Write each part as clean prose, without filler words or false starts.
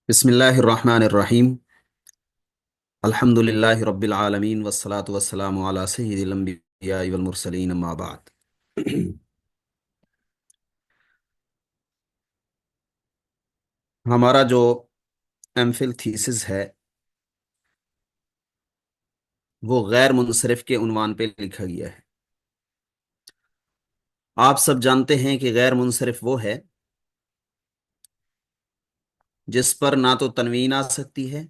بسم اللہ الرحمن الرحیم الحمد للہ رب العالمین والصلاة والسلام علی سید الانبیاء والمرسلین اما بعد۔ ہمارا جو ایم فل تھیسس ہے وہ غیر منصرف کے عنوان پہ لکھا گیا ہے۔ آپ سب جانتے ہیں کہ غیر منصرف وہ ہے جس پر نہ تو تنوین آ سکتی ہے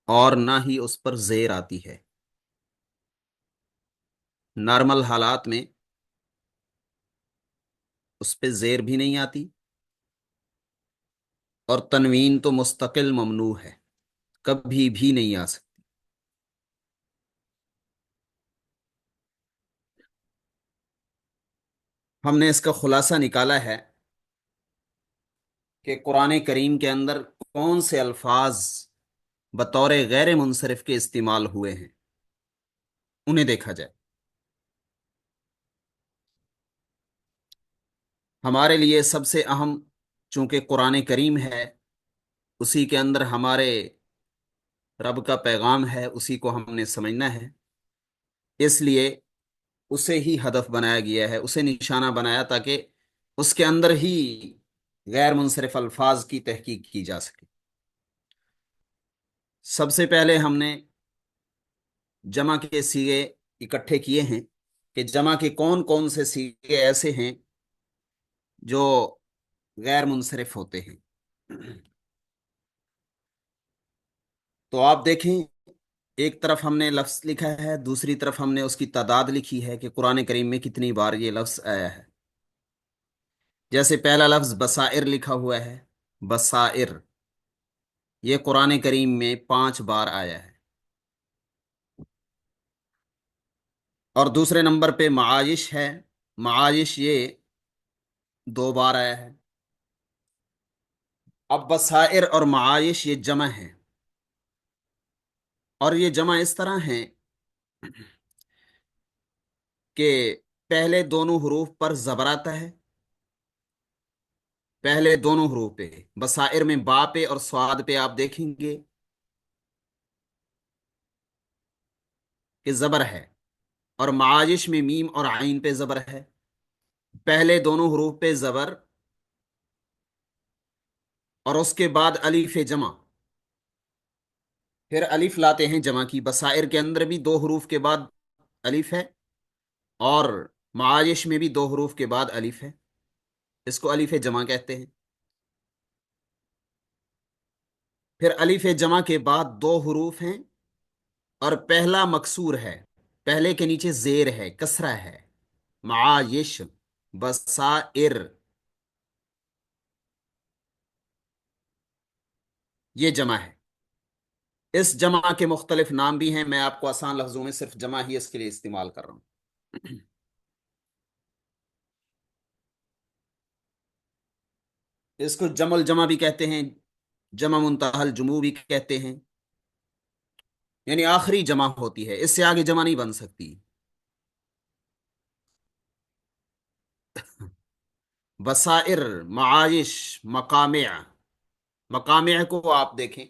اور نہ ہی اس پر زیر آتی ہے۔ نارمل حالات میں اس پہ زیر بھی نہیں آتی اور تنوین تو مستقل ممنوع ہے، کبھی بھی نہیں آ سکتی۔ ہم نے اس کا خلاصہ نکالا ہے کہ قرآن کریم کے اندر کون سے الفاظ بطور غیر منصرف کے استعمال ہوئے ہیں، انہیں دیکھا جائے۔ ہمارے لیے سب سے اہم، چونکہ قرآن کریم ہے، اسی کے اندر ہمارے رب کا پیغام ہے، اسی کو ہم نے سمجھنا ہے، اس لیے اسے ہی ہدف بنایا گیا ہے، اسے نشانہ بنایا تاکہ اس کے اندر ہی غیر منصرف الفاظ کی تحقیق کی جا سکے۔ سب سے پہلے ہم نے جمع کے صیغے اکٹھے کیے ہیں کہ جمع کے کون کون سے صیغے ایسے ہیں جو غیر منصرف ہوتے ہیں۔ تو آپ دیکھیں، ایک طرف ہم نے لفظ لکھا ہے، دوسری طرف ہم نے اس کی تعداد لکھی ہے کہ قرآن کریم میں کتنی بار یہ لفظ آیا ہے۔ جیسے پہلا لفظ بصائر لکھا ہوا ہے، بصائر، یہ قرآن کریم میں 5 بار آیا ہے۔ اور دوسرے نمبر پہ معاش ہے، معاش یہ 2 بار آیا ہے۔ اب بصائر اور معاش یہ جمع ہے، اور یہ جمع اس طرح ہیں کہ پہلے دونوں حروف پر زبر آتا ہے، پہلے دونوں حروف پہ، بصائر میں با پہ اور صاد پہ آپ دیکھیں گے کہ زبر ہے، اور معاجش میں میم اور عین پہ زبر ہے۔ پہلے دونوں حروف پہ زبر، اور اس کے بعد الف جمع، پھر الف لاتے ہیں جمع کی۔ بصائر کے اندر بھی 2 حروف کے بعد الف ہے، اور معاجش میں بھی 2 حروف کے بعد الف ہے، اس کو الف جمع کہتے ہیں۔ پھر الف جمع کے بعد 2 حروف ہیں، اور پہلا مکسور ہے، پہلے کے نیچے زیر ہے، کسرہ ہے، معاش، بصائر، یہ جمع ہے۔ اس جمع کے مختلف نام بھی ہیں، میں آپ کو آسان لفظوں میں صرف جمع ہی اس کے لیے استعمال کر رہا ہوں۔ اس کو جمع الجمع بھی کہتے ہیں، جمع منتہی الجموع بھی کہتے ہیں، یعنی آخری جمع ہوتی ہے، اس سے آگے جمع نہیں بن سکتی۔ بصائر، معاش، مقامع، مقامع کو آپ دیکھیں،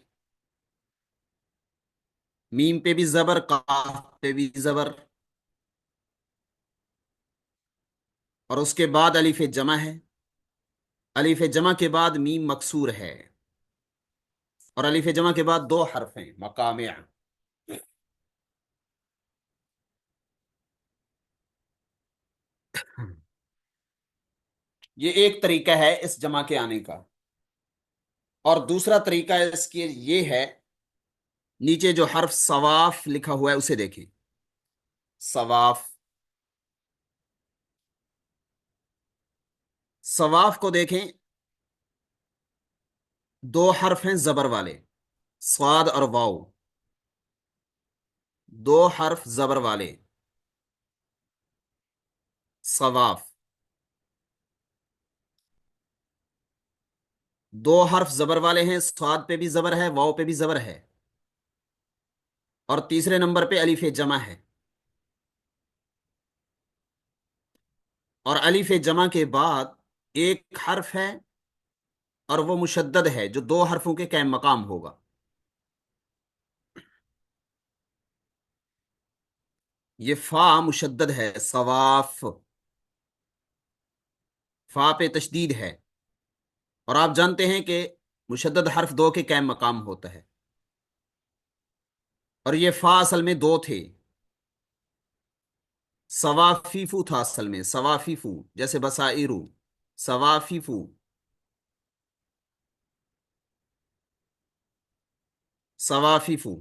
میم پہ بھی زبر، قاف پہ بھی زبر، اور اس کے بعد الف جمع ہے، الف جمع کے بعد میم مکسور ہے، اور الف جمع کے بعد 2 حرف ہیں، مقامع۔ یہ ایک طریقہ ہے اس جمع کے آنے کا، اور دوسرا طریقہ اس کی یہ ہے، نیچے جو حرف صواف لکھا ہوا ہے اسے دیکھیں، صواف، صواف کو دیکھیں، 2 حرف ہیں زبر والے، صاد اور واو، 2 حرف زبر والے، صواف، 2 حرف زبر والے ہیں، صاد پہ بھی زبر ہے، واو پہ بھی زبر ہے، اور تیسرے نمبر پہ الف جمع ہے، اور الف جمع کے بعد ایک حرف ہے اور وہ مشدد ہے جو دو حرفوں کے قائم مقام ہوگا. یہ فا مشدد ہے، صواف. فا پہ تشدید ہے. اور آپ جانتے ہیں کہ مشدد حرف دو کے قائم مقام ہوتا ہے. اور یہ فا اصل میں دو تھے. سوافیفو تھا اصل میں، سوافیفو جیسے بصائرو. سوافیفو. سوافیفو.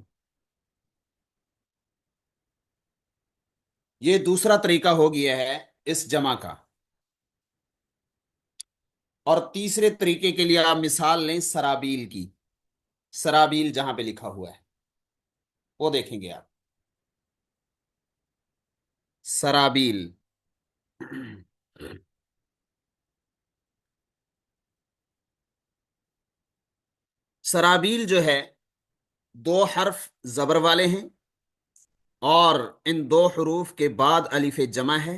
یہ دوسرا طریقہ ہو گیا ہے اس جمع کا. اور تیسرے طریقے کے لیے آپ مثال لیں سرابیل کی. سرابیل جہاں پہ لکھا ہوا ہے وہ دیکھیں گے آپ. سرابیل. سرابیل جو ہے دو حرف زبر والے ہیں، اور ان دو حروف کے بعد الف جمع ہے.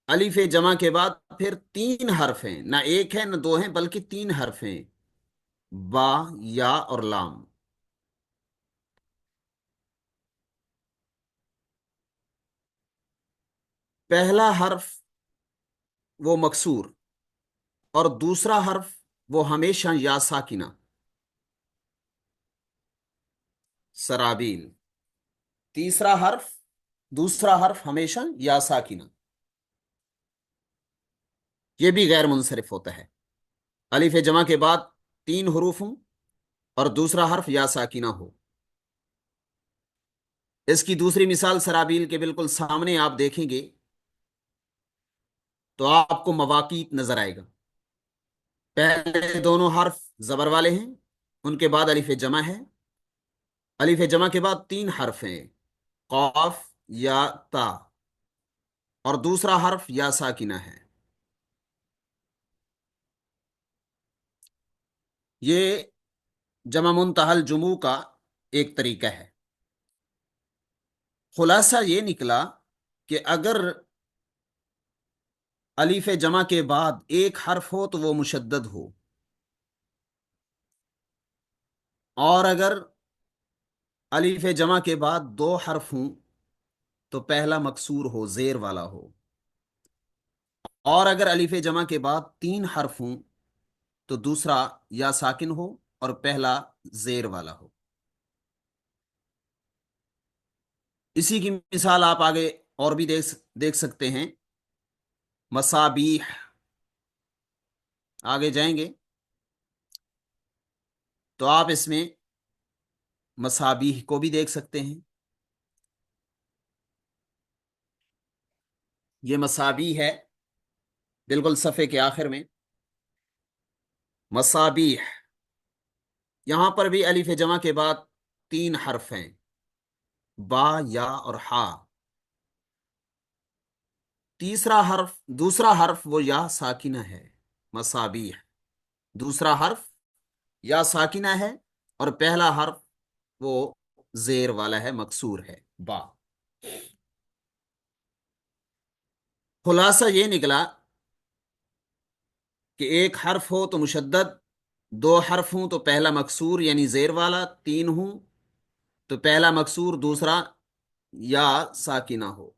الف جمع کے بعد پھر تین حرف ہیں، نہ ایک ہے نہ دو ہیں بلکہ تین حرف ہیں: با، یا اور لام. پہلا حرف وہ مکسور، اور دوسرا حرف وہ ہمیشہ یا ساکنہ. سرابیل. تیسرا حرف، دوسرا حرف ہمیشہ یا ساکنہ. یہ بھی غیر منصرف ہوتا ہے. الف جمع کے بعد تین حروف ہوں اور دوسرا حرف یا ساکنہ ہو. اس کی دوسری مثال سرابیل کے بالکل سامنے آپ دیکھیں گے تو آپ کو مواقیت نظر آئے گا. پہلے دونوں حرف زبر والے ہیں، ان کے بعد الف جمع ہے. الف جمع کے بعد تین حرف ہیں: قاف، یا، تا. اور دوسرا حرف یا ساکنہ ہے. یہ جمع منتہل جموں کا ایک طریقہ ہے. خلاصہ یہ نکلا کہ اگر الف جمع کے بعد ایک حرف ہو تو وہ مشدد ہو، اور اگر الف جمع کے بعد دو حرف ہوں تو پہلا مکسور ہو، زیر والا ہو. اور اگر الف جمع کے بعد تین حرف ہوں تو دوسرا یا ساکن ہو اور پہلا زیر والا ہو. اسی کی مثال آپ آگے اور بھی دیکھ سکتے ہیں. مصابیح. آگے جائیں گے تو آپ اس میں مصابیح کو بھی دیکھ سکتے ہیں. یہ مصابیح ہے بالکل صفحے کے آخر میں. مصابیح. یہاں پر بھی الف جمع کے بعد تین حرف ہیں: با، یا اور ہا. دوسرا حرف وہ یا ساکنہ ہے. مصابیح. دوسرا حرف یا ساکنہ ہے اور پہلا حرف وہ زیر والا ہے، مکسور ہے، با. خلاصہ یہ نکلا کہ ایک حرف ہو تو مشدد، دو حرف ہوں تو پہلا مکسور یعنی زیر والا، تین ہوں تو پہلا مکسور دوسرا یا ساکنہ ہو.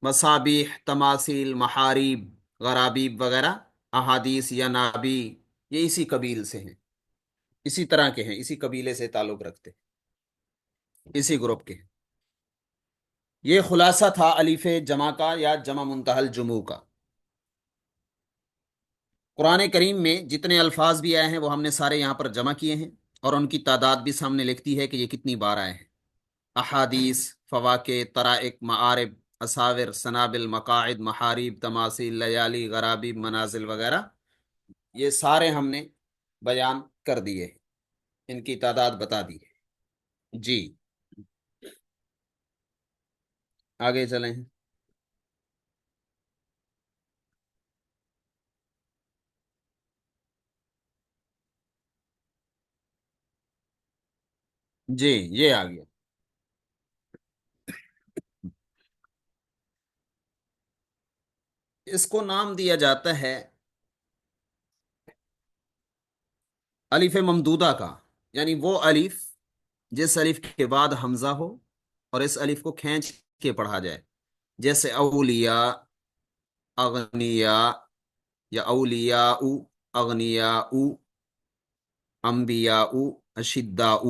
مصابیح، تماثیل، محاریب، غرابیب وغیرہ احادیث یا نابی یہ اسی قبیل سے ہیں، اسی طرح کے ہیں، اسی قبیلے سے تعلق رکھتے ہیں، اسی گروپ کے ہیں. یہ خلاصہ تھا الف جمع کا یا جمع منتہل جموں کا. قرآن کریم میں جتنے الفاظ بھی آئے ہیں وہ ہم نے سارے یہاں پر جمع کیے ہیں، اور ان کی تعداد بھی سامنے لکھتی ہے کہ یہ کتنی بار آئے ہیں. احادیث، فواکے، طرائق، معارب، اساور، سنابل، مقاعد، محاریب، تماثیل، لیالی، غرابیب، منازل وغیرہ یہ سارے ہم نے بیان کر دیے، ان کی تعداد بتا دی ہے. جی آگے چلیں. جی یہ آ گیا. اس کو نام دیا جاتا ہے الف ممدودہ کا یعنی وہ الف جس الف کے بعد حمزہ ہو اور اس الف کو کھینچ کے پڑھا جائے، جیسے اولیاء، اغنیاء، یا اولیاء، اغنیاء، انبیاء، اشداء۔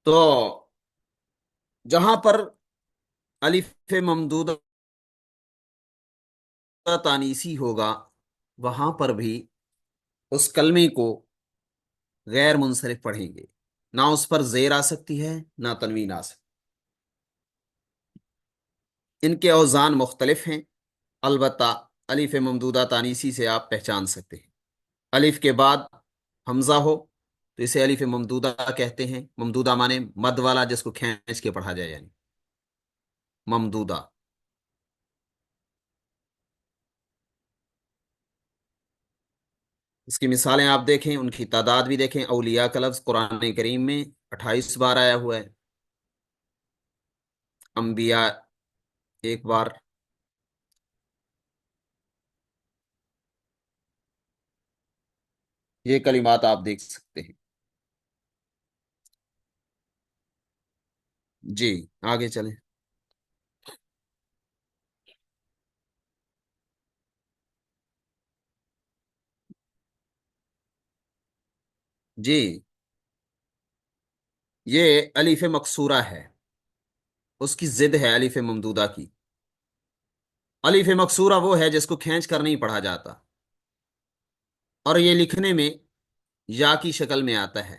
تو جہاں پر الف ممدودہ تانیسی ہوگا وہاں پر بھی اس کلمے کو غیر منصرف پڑھیں گے، نہ اس پر زیر آ سکتی ہے نہ تنوین آ سکتی۔ ان کے اوزان مختلف ہیں، البتہ الف ممدودہ تانیسی سے آپ پہچان سکتے ہیں۔ الف کے بعد حمزہ ہو تو اسے الف ممدودہ کہتے ہیں، ممدودہ مانے مد والا جس کو کھینچ کے پڑھا جائے، یعنی ممدودہ۔ اس کی مثالیں آپ دیکھیں، ان کی تعداد بھی دیکھیں۔ اولیاء کا لفظ قرآن کریم میں 28 بار آیا ہوا ہے، انبیاء ایک بار، یہ کلمات آپ دیکھ سکتے ہیں۔ جی آگے چلیں۔ جی یہ الف مقصورہ ہے، اس کی ضد ہے الف ممدودہ کی۔ الف مقصورہ وہ ہے جس کو کھینچ کر نہیں پڑھا جاتا، اور یہ لکھنے میں یا کی شکل میں آتا ہے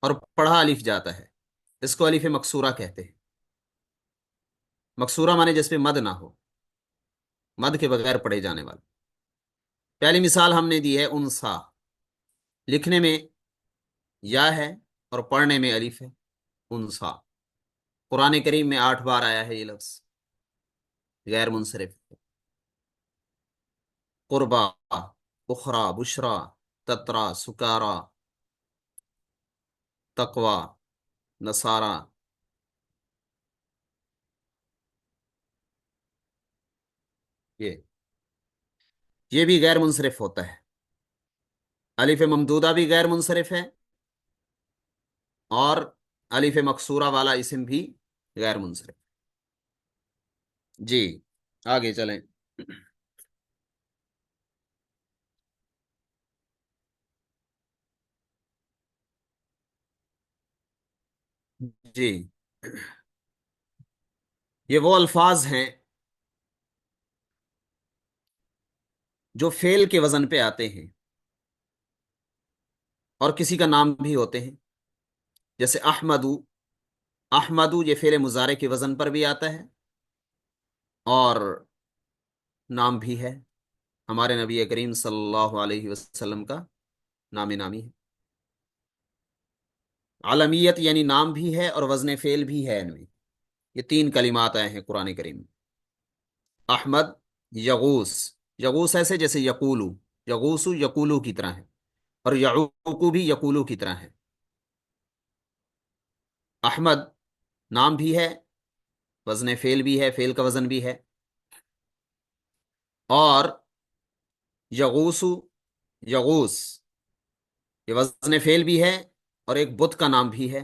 اور پڑھا الف جاتا ہے، اس کو الف مقصورہ کہتے ہیں۔ مقصورہ مانے جس پہ مد نہ ہو، مد کے بغیر پڑھے جانے والا۔ پہلی مثال ہم نے دی ہے انسا، لکھنے میں یا ہے اور پڑھنے میں الف ہے، انسا۔ قرآن کریم میں 8 بار آیا ہے یہ لفظ، غیر منصرف۔ قربا، اخرا، بشرا، تترا، سکارا، تقوا، نصارا، یہ یہ بھی غیر منصرف ہوتا ہے۔ الف ممدودہ بھی غیر منصرف ہے، اور الف مقصورہ والا اسم بھی غیر منصرف۔ جی آگے چلیں۔ جی یہ وہ الفاظ ہیں جو فعل کے وزن پہ آتے ہیں اور کسی کا نام بھی ہوتے ہیں، جیسے احمدو۔ احمدو یہ فعل مضارع کے وزن پر بھی آتا ہے اور نام بھی ہے، ہمارے نبی کریم صلی اللہ علیہ وسلم کا نام نامی ہے۔ عالمیت یعنی نام بھی ہے اور وزن فعل بھی ہے، ان میں یہ 3 کلمات آئے ہیں قرآن کریم میں۔ احمد، یغوس۔ یغوس ایسے جیسے یقولو، یغوسو یقولو کی طرح ہے، اور یعوقو بھی یقولو کی طرح ہے۔ احمد نام بھی ہے، وزن فعل بھی ہے، فعل کا وزن بھی ہے، اور یغوسو، یغوس یہ وزن فعل بھی ہے اور ایک بت کا نام بھی ہے۔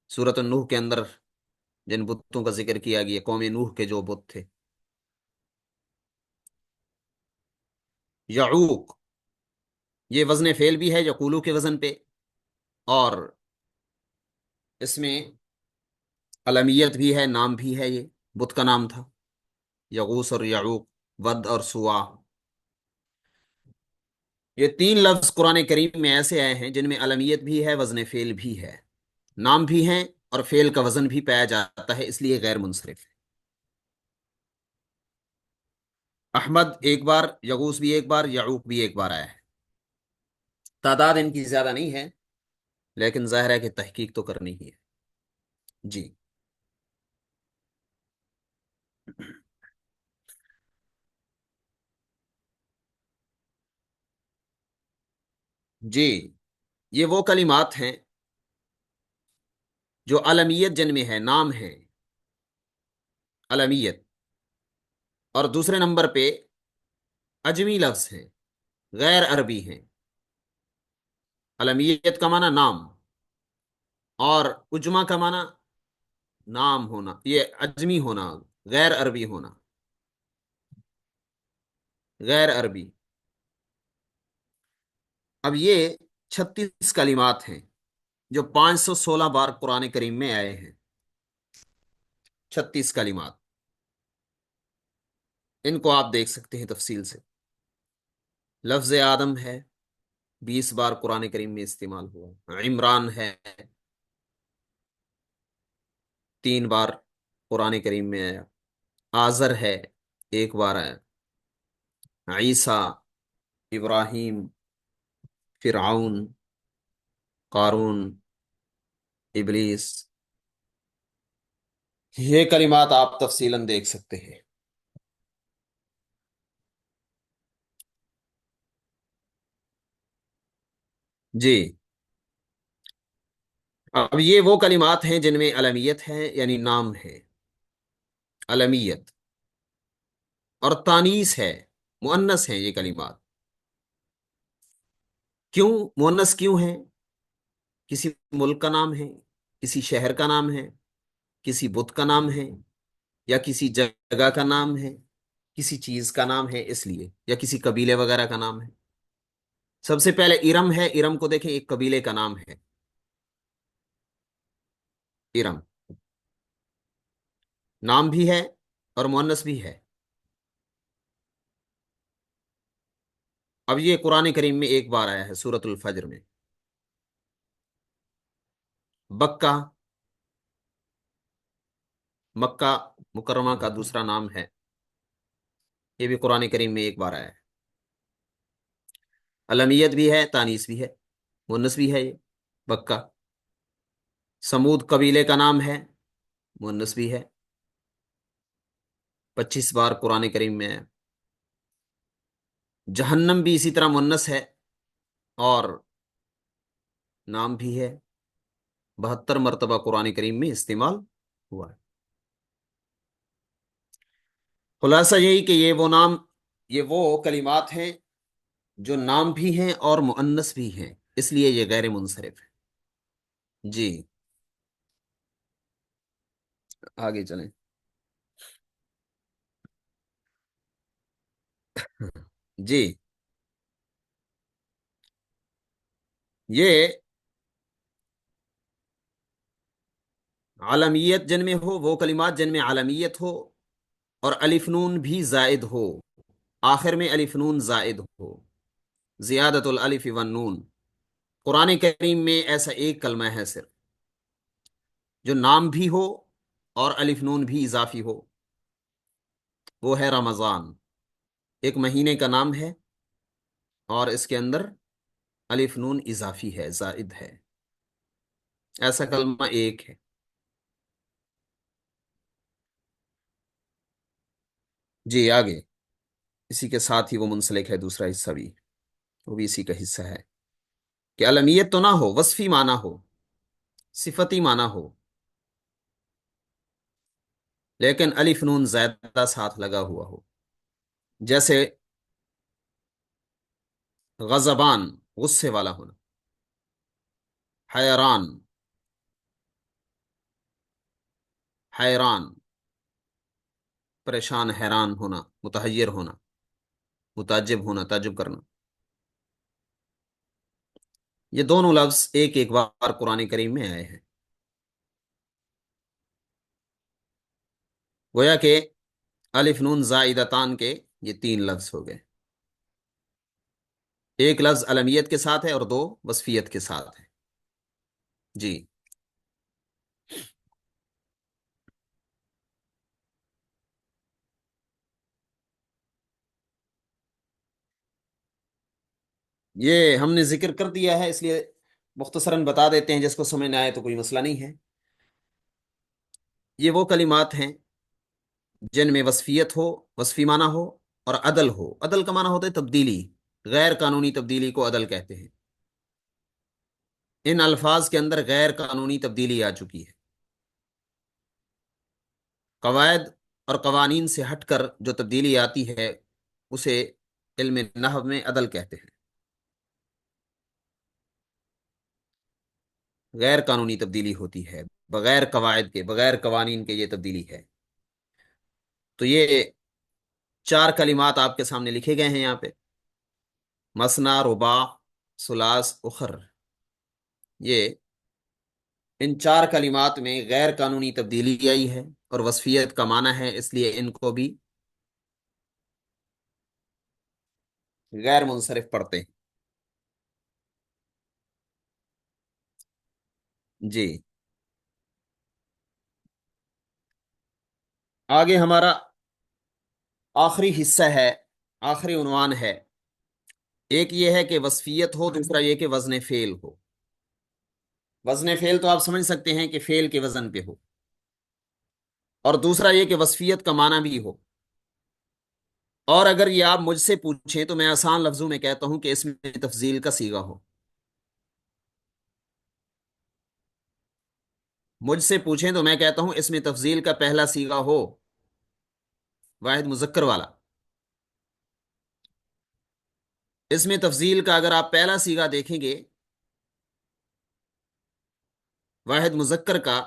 سورۃ النوح کے اندر جن بتوں کا ذکر کیا گیا، قوم نوح کے جو بت تھے۔ یعوق یہ وزن فعل بھی ہے یقولو کے وزن پہ، اور اس میں علمیت بھی ہے، نام بھی ہے، یہ بت کا نام تھا، یغوس اور یعوق، ود اور سوا۔ یہ 3 لفظ قرآن کریم میں ایسے آئے ہیں جن میں علمیت بھی ہے، وزن فعل بھی ہے، نام بھی ہیں، اور فعل کا وزن بھی پایا جاتا ہے، اس لیے غیر منصرف ہے۔ احمد ایک بار، یغوس بھی ایک بار، یعوق بھی ایک بار آیا ہے۔ تعداد ان کی زیادہ نہیں ہے، لیکن ظاہر ہے کہ تحقیق تو کرنی ہی ہے۔ جی جی یہ وہ کلمات ہیں جو علمیت جن میں ہے، نام ہے، علمیت، اور دوسرے نمبر پہ عجمی لفظ ہیں، غیر عربی ہیں۔ علمیت کا معنی نام، اور عجمہ کا معنی نام ہونا، یہ عجمی ہونا، غیر عربی ہونا، غیر عربی۔ اب یہ 36 کلمات ہیں جو 516 بار قرآن کریم میں آئے ہیں، 36 کلمات، ان کو آپ دیکھ سکتے ہیں تفصیل سے۔ لفظ آدم ہے، 20 بار قرآن کریم میں استعمال ہوا۔ عمران ہے، 3 بار قرآن کریم میں آیا۔ آزر ہے، 1 بار آیا۔ عیسیٰ، ابراہیم، فرعون، قارون، ابلیس، یہ کلمات آپ تفصیلاً دیکھ سکتے ہیں۔ جی، اب یہ وہ کلمات ہیں جن میں علمیت ہے، یعنی نام ہے، علمیت، اور تانیث ہے، مؤنث ہیں یہ کلمات۔ کیوں مؤنث کیوں ہیں؟ کسی ملک کا نام ہے، کسی شہر کا نام ہے، کسی بت کا نام ہے، یا کسی جگہ کا نام ہے، کسی چیز کا نام ہے اس لیے، یا کسی قبیلے وغیرہ کا نام ہے۔ سب سے پہلے ارم ہے، ارم کو دیکھیں، ایک قبیلے کا نام ہے ارم، نام بھی ہے اور مؤنث بھی ہے۔ اب یہ قرآن کریم میں 1 بار آیا ہے سورۃ الفجر میں۔ بکہ، مکہ مکرمہ کا دوسرا نام ہے، یہ بھی قرآن کریم میں 1 بار آیا ہے۔ علمیت بھی ہے، تانیث بھی ہے، مؤنث بھی ہے یہ بکہ۔ سمود قبیلے کا نام ہے، مؤنث بھی ہے، 25 بار قرآن کریم میں ہے۔ جہنم بھی اسی طرح مؤنث ہے اور نام بھی ہے، 72 مرتبہ قرآن کریم میں استعمال ہوا ہے۔ خلاصہ یہی کہ یہ وہ کلمات ہیں جو نام بھی ہیں اور مؤنث بھی ہیں، اس لیے یہ غیر منصرف ہے۔ جی، آگے چلیں۔ جی، یہ عالمیت جن میں ہو، وہ کلمات جن میں عالمیت ہو اور الف نون بھی زائد ہو، آخر میں الف نون زائد ہو، زیادت الالف والنون۔ قرآن کریم میں ایسا ایک کلمہ ہے صرف جو نام بھی ہو اور الف نون بھی اضافی ہو، وہ ہے رمضان۔ ایک مہینے کا نام ہے اور اس کے اندر الف نون اضافی ہے، زائد ہے، ایسا کلمہ ایک ہے۔ جی، آگے اسی کے ساتھ ہی وہ منسلک ہے دوسرا حصہ بھی، وہ بھی اسی کا حصہ ہے کہ علمیت تو نہ ہو، وصفی معنی ہو، صفتی معنی ہو، لیکن الف نون زائدہ ساتھ لگا ہوا ہو، جیسے غضبان، غصے والا ہونا، حیران، حیران، پریشان، حیران ہونا، متحیر ہونا، متعجب ہونا، تعجب کرنا۔ یہ دونوں لفظ ایک ایک بار قرآن کریم میں آئے ہیں، گویا کہ الف نون زائدتان کے یہ 3 لفظ ہو گئے، ایک لفظ علمیت کے ساتھ ہے اور 2 وصفیت کے ساتھ ہے۔ جی، یہ ہم نے ذکر کر دیا ہے، اس لیے مختصراً بتا دیتے ہیں، جس کو سمجھ نہ آئے تو کوئی مسئلہ نہیں ہے۔ یہ وہ کلمات ہیں جن میں وصفیت ہو، وصفی معنی ہو، اور عدل ہو۔ عدل کا معنی ہوتا ہے تبدیلی، غیر قانونی تبدیلی کو عدل کہتے ہیں۔ ان الفاظ کے اندر غیر قانونی تبدیلی آ چکی ہے۔ قواعد اور قوانین سے ہٹ کر جو تبدیلی آتی ہے اسے علم نحو میں عدل کہتے ہیں۔ غیر قانونی تبدیلی ہوتی ہے، بغیر قواعد کے، بغیر قوانین کے، یہ تبدیلی ہے۔ تو یہ چار کلمات آپ کے سامنے لکھے گئے ہیں یہاں پہ: مثنا، رباع، ثلاث، اخر۔ یہ ان چار کلمات میں غیر قانونی تبدیلی آئی ہے اور وصفیت کا معنی ہے، اس لیے ان کو بھی غیر منصرف پڑھتے ہیں۔ جی، آگے ہمارا آخری حصہ ہے، آخری عنوان ہے۔ ایک یہ ہے کہ وصفیت ہو، دوسرا یہ کہ وزن فعل ہو۔ وزن فعل تو آپ سمجھ سکتے ہیں کہ فعل کے وزن پہ ہو، اور دوسرا یہ کہ وصفیت کا معنی بھی ہو۔ اور اگر یہ آپ مجھ سے پوچھیں تو میں آسان لفظوں میں کہتا ہوں کہ اس میں تفضیل کا صیغہ ہو۔ مجھ سے پوچھیں تو میں کہتا ہوں اس میں تفضیل کا پہلا صیغہ ہو، واحد مذکر والا۔ اس میں تفضیل کا اگر آپ پہلا صیغہ دیکھیں گے واحد مذکر کا،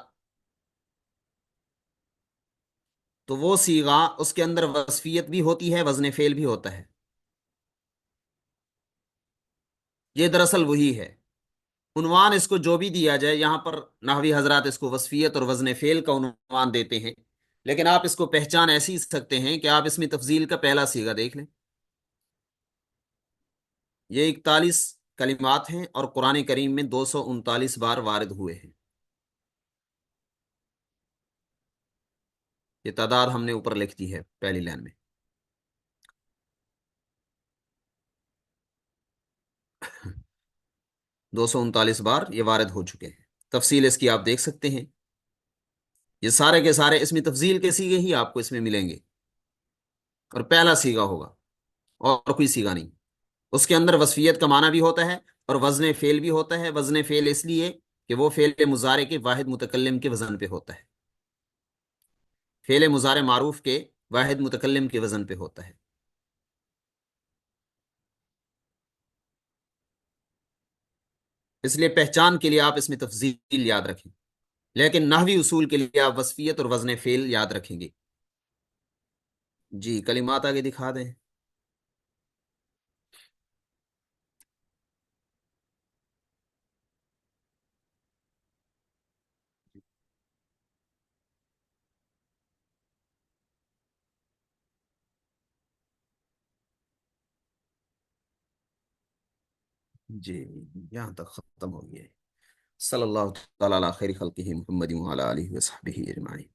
تو وہ صیغہ اس کے اندر وصفیت بھی ہوتی ہے، وزن فعل بھی ہوتا ہے۔ یہ دراصل وہی ہے۔ عنوان اس کو جو بھی دیا جائے، یہاں پر نحوی حضرات اس کو وصفیت اور وزن فعل کا عنوان دیتے ہیں، لیکن آپ اس کو پہچان ایسی سکتے ہیں کہ آپ اس میں تفضیل کا پہلا صیغہ دیکھ لیں۔ یہ 41 کلمات ہیں اور قرآن کریم میں 239 بار وارد ہوئے ہیں۔ یہ تعداد ہم نے اوپر لکھ دی ہے پہلی لائن میں۔ 239 بار یہ وارد ہو چکے ہیں۔ تفصیل اس کی آپ دیکھ سکتے ہیں۔ یہ سارے کے سارے اس میں تفضیل کے صیغے ہی آپ کو اس میں ملیں گے، اور پہلا صیغہ ہوگا اور کوئی صیغہ نہیں۔ اس کے اندر وصفیت کا معنی بھی ہوتا ہے اور وزن فعل بھی ہوتا ہے۔ وزن فعل اس لیے کہ وہ فعل مضارع کے واحد متکلم کے وزن پہ ہوتا ہے، فعل مضارع معروف کے واحد متکلم کے وزن پہ ہوتا ہے۔ اس لیے پہچان کے لیے آپ اس میں تفضیل یاد رکھیں، لیکن نحوی اصول کے لیے آپ وصفیت اور وزن فعل یاد رکھیں گے۔ جی، کلمات آگے دکھا دیں۔ جی، یہاں تک ختم ہو گیا ہے۔ صلی اللہ تعالی علی خیر خلقہ محمد وعلی آلہ وصحبہ اجمعین۔